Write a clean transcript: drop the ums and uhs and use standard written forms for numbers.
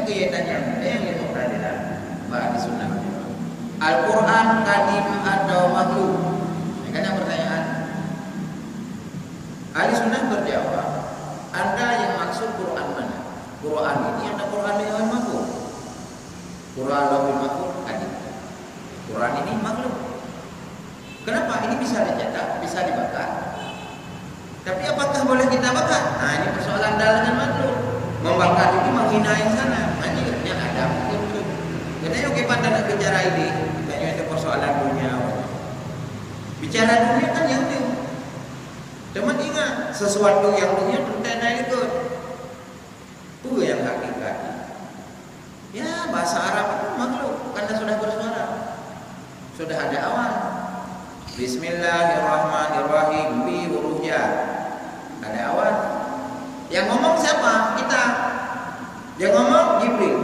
keyakinannya yang Mu'tazilah, ahli sunnah. Al-Quran kadim atau makhluk? Ini kan yang pertanyaan. Ahli sunnah berjawab, Anda yang maksud Quran mana? Quran ini ada Quran yang makhluk. Quran lahul makhluk kadim. Quran ini makhluk. Kenapa? Ini bisa dicetak, bisa dibakar. Tapi apakah boleh kita bakar? Nah ini persoalan dalam makhluk. Membakar itu menghina yang sana. Makanya ada makhluk. Katanya oke pada nak bicara ini, katanya itu persoalan dunia. Bicara dunia kan yang ini. Teman ingat sesuatu yang dunia tentang itu. Itu yang hakikat. Ya bahasa Arab itu makhluk karena sudah bersuara, sudah ada awan. Bismillahirrahmanirrahim bi hurufnya ada awan. Yang ngomong siapa? Kita. Yang ngomong Jibril.